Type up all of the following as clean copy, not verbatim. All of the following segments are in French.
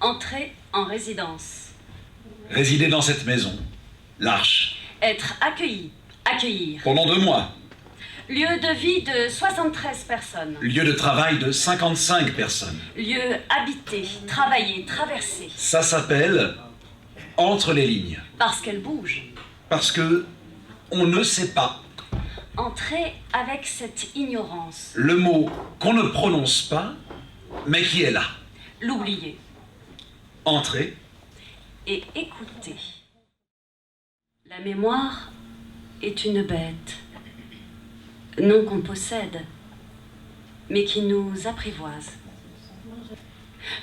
Entrer en résidence. Résider dans cette maison. L'Arche. Être accueilli. Accueillir. Pendant 2 mois. Lieu de vie de 73 personnes. Lieu de travail de 55 personnes. Lieu habité, travaillé, traversé. Ça s'appelle entre les lignes. Parce qu'elle bouge. Parce que on ne sait pas. Entrer avec cette ignorance. Le mot qu'on ne prononce pas, mais qui est là. L'oublier. Entrer. Et écouter. La mémoire est une bête, non qu'on possède, mais qui nous apprivoise.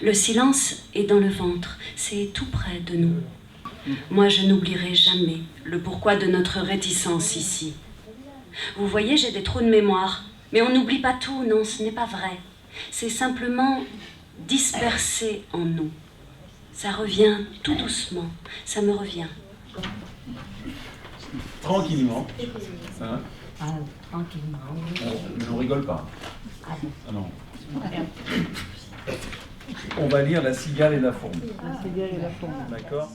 Le silence est dans le ventre, c'est tout près de nous. Moi, je n'oublierai jamais le pourquoi de notre réticence ici. Vous voyez, j'ai des trous de mémoire, mais on n'oublie pas tout, non, ce n'est pas vrai. C'est simplement dispersé en nous. Ça revient tout doucement, ça me revient. Tranquillement. Hein? Tranquillement. Mais on rigole pas. Ah bon. Ah non. On va lire La cigale et la fourmi. La cigale et la fourmi. D'accord.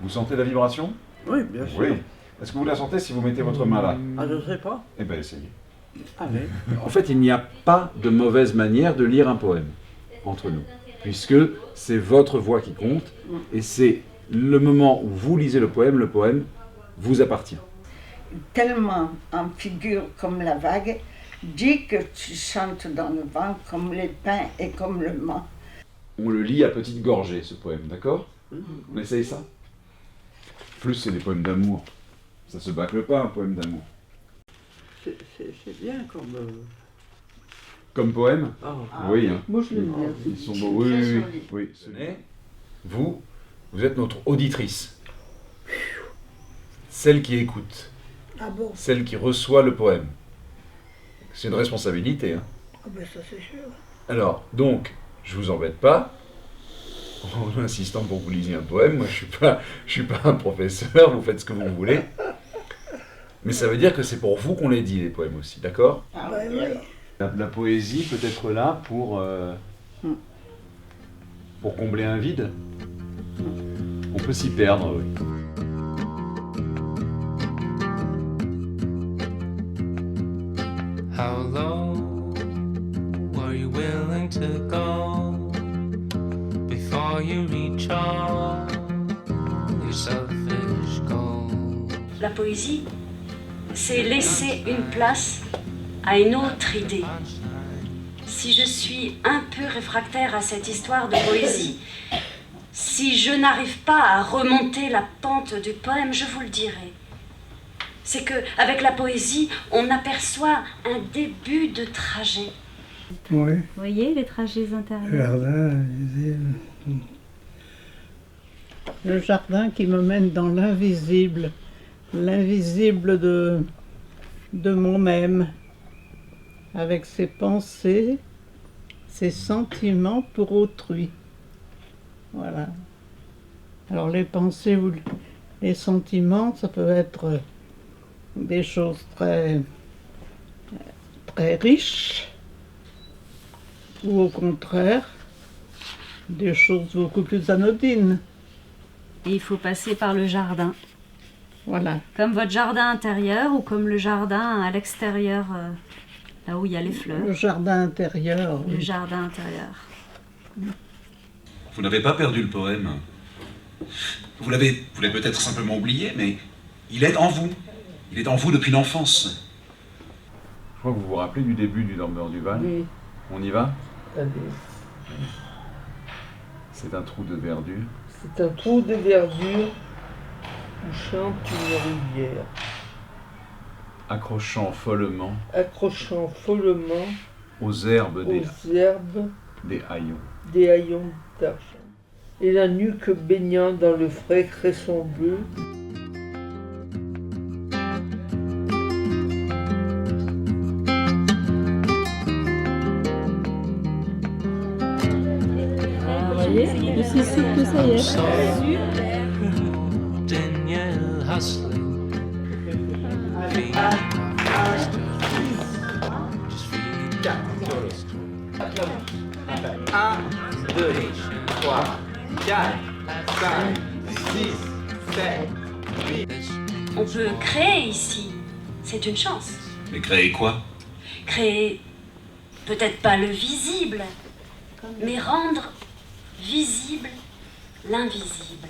Vous sentez la vibration? Oui, bien sûr. Oui. Est-ce que vous la sentez si vous mettez votre main là? Ah, je ne sais pas. Eh bien, essayez. Allez. En fait, il n'y a pas de mauvaise manière de lire un poème entre nous, puisque c'est votre voix qui compte, et c'est le moment où vous lisez le poème vous appartient. Tellement en figure comme la vague, dis que tu chantes dans le vent comme les pins et comme le mât. On le lit à petite gorgée, ce poème, d'accord? On essaye ça? Plus, c'est des poèmes d'amour. Ça se bâcle pas, un poème d'amour. C'est bien comme... Comme poème? Ah. Oui, hein. Moi, je l'aime bien. Ils sont beaux, oui, oui, oui. Oui. Ce n'est... Vous êtes notre auditrice. Celle qui écoute. Ah bon? Celle qui reçoit le poème. C'est une responsabilité, hein. Ah ben ça c'est sûr. Alors, donc, je vous embête pas, en insistant pour que vous lisiez un poème. Moi, je suis pas un professeur, vous faites ce que vous voulez. Mais ça veut dire que c'est pour vous qu'on les dit, les poèmes aussi, d'accord? Ah, Ouais, oui, ouais. alors. La poésie peut être là pour combler un vide. On peut s'y perdre, oui. How low were you willing to go before you reach all your selfish goals? La poésie, c'est laisser une place à une autre idée. Si je suis un peu réfractaire à cette histoire de poésie, si je n'arrive pas à remonter la pente du poème, je vous le dirai. C'est qu'avec la poésie, on aperçoit un début de trajet. Oui. Vous voyez les trajets intérieurs? Jardin, le jardin qui me mène dans l'invisible de moi-même, avec ses pensées, ses sentiments pour autrui. Voilà. Alors les pensées ou les sentiments, ça peut être des choses très, très riches, ou au contraire, des choses beaucoup plus anodines. Et il faut passer par le jardin. Voilà. Comme votre jardin intérieur ou comme le jardin à l'extérieur, là où il y a les fleurs. Le jardin intérieur. Le Oui. jardin intérieur. Vous n'avez pas perdu le poème. Vous l'avez peut-être simplement oublié, mais il est en vous. Il est en vous depuis l'enfance. Je crois que vous vous rappelez du début du Dormeur du Val. Oui. On y va? Allez. C'est un trou de verdure. C'est un trou de verdure où chante une rivière, Accrochant follement accrochant follement aux herbes aux herbes des haillons. des haillons d'argent, et la nuque baignant dans le frais cresson bleu. Ici, que ça y est. Daniel hustling 1, 2, 3, 4, 5, 6, 7, 8. On peut créer ici. C'est une chance. Mais créer quoi? Créer, peut-être pas le visible, mais rendre visible l'invisible.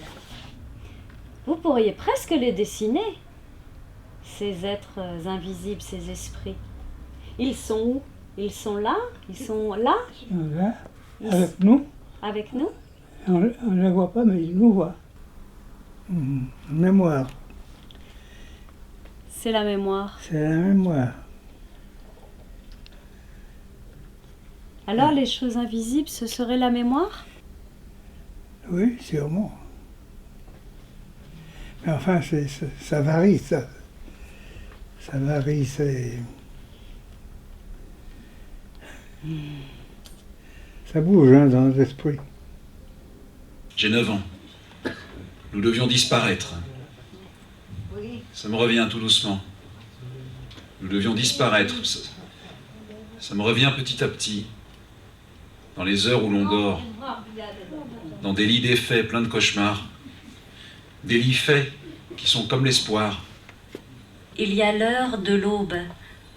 Vous pourriez presque les dessiner, ces êtres invisibles, ces esprits. Ils sont où? Ils sont là? Ils sont là? Là, avec nous, Avec nous? on ne les voit pas, mais ils nous voient. Mémoire, C'est la mémoire. c'est la mémoire. Alors les choses invisibles, ce serait la mémoire? Oui, sûrement. Mais enfin, ça varie, ça. Ça varie, c'est... Ça bouge hein, dans l'esprit. J'ai 9 ans. Nous devions disparaître. Ça me revient tout doucement. Nous devions disparaître. Ça me revient petit à petit. Dans les heures où l'on dort. Dans des lits défaits pleins de cauchemars. Des lits faits qui sont comme l'espoir. Il y a l'heure de l'aube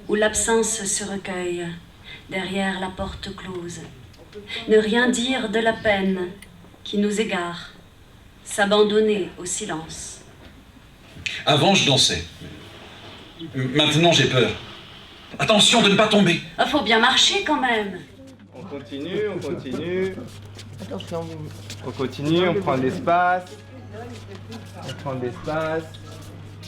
où l'absence se recueille derrière la porte close. Ne rien dire de la peine qui nous égare. S'abandonner au silence. Avant, je dansais. Maintenant, j'ai peur. Attention de ne pas tomber. Il faut bien marcher quand même. On continue, on continue. Attention, On continue, on prend de l'espace. On prend de l'espace.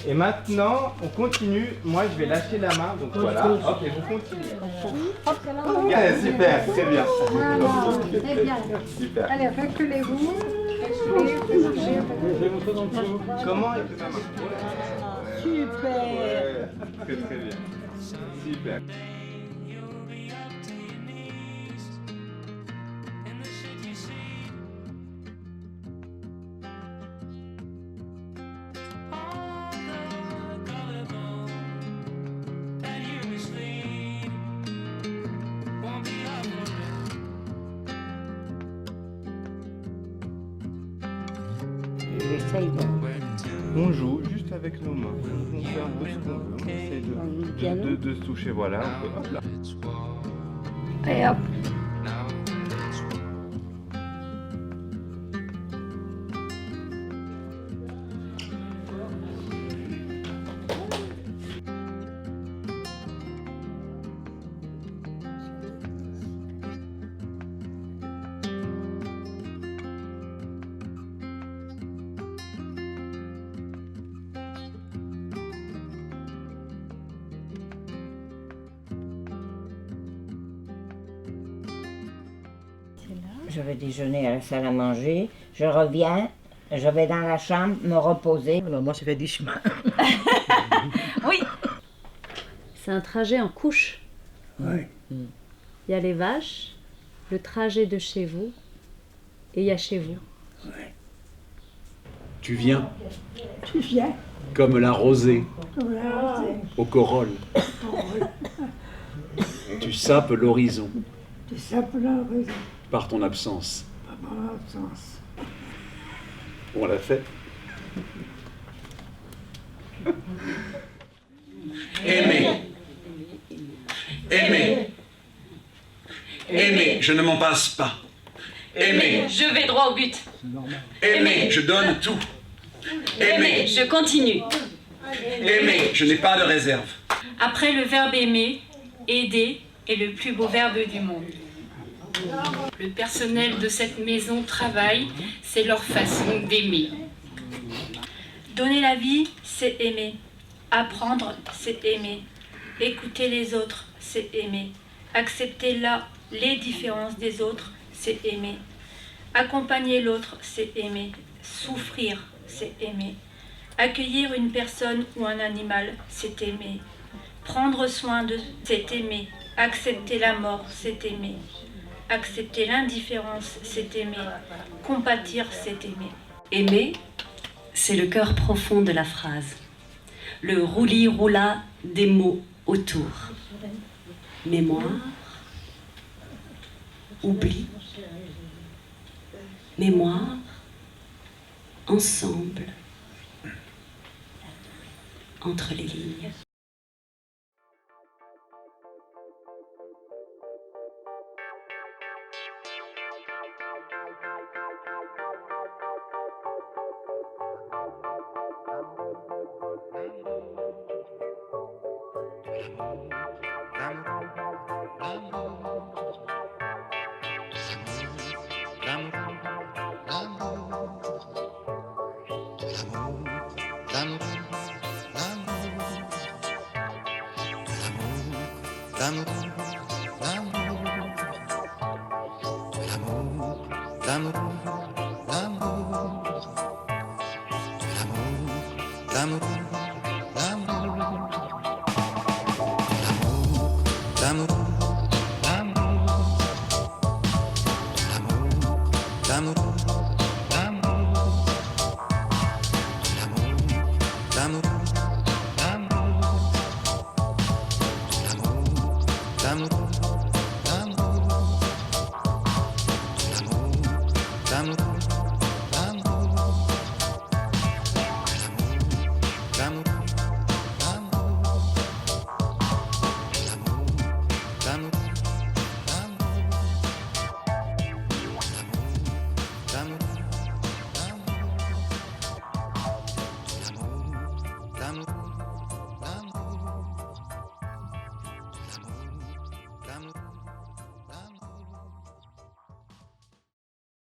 Et maintenant, on continue. Moi, je vais lâcher la main. Donc voilà. Hop, et vous continuez. Yeah, super, très bien. Très bien. Super. Allez, reculez-vous. Comment avec ma main? super. Ouais, très très bien. Super. J'essaye de... On joue juste avec nos mains. On fait un peu ce qu'on veut. On essaie de se toucher. Voilà. On peut, hop là. Et hop. Je vais déjeuner à la salle à manger, je reviens, je vais dans la chambre me reposer. Alors moi, j'ai fait du chemin. Oui. C'est un trajet en couche. Oui. Il y a les vaches, le trajet de chez vous, et il y a chez vous. Tu viens, Tu viens, comme la rosée voilà, au corolle. Tu sapes l'horizon tu sapes la raison, par ton absence. pas mon absence. On l'a fait. Aimer. Aimer. Aimer, je ne m'en passe pas. Aimer. Je vais droit au but. Aimer, je donne tout. Aimer. Je continue. Aimer, je n'ai pas de réserve. Après le verbe aimer, aider est le plus beau verbe du monde. Le personnel de cette maison travaille, c'est leur façon d'aimer. Donner la vie, c'est aimer. Apprendre, c'est aimer. Écouter les autres, c'est aimer. Accepter les différences des autres, c'est aimer. Accompagner l'autre, c'est aimer. Souffrir, c'est aimer. Accueillir une personne ou un animal, c'est aimer. Prendre soin de, c'est aimer. Accepter la mort, c'est aimer. Accepter l'indifférence, c'est aimer. Compatir, c'est aimer. Aimer, c'est le cœur profond de la phrase. le roulis-roula des mots autour. Mémoire, oubli, mémoire, ensemble, entre les lignes. L'amour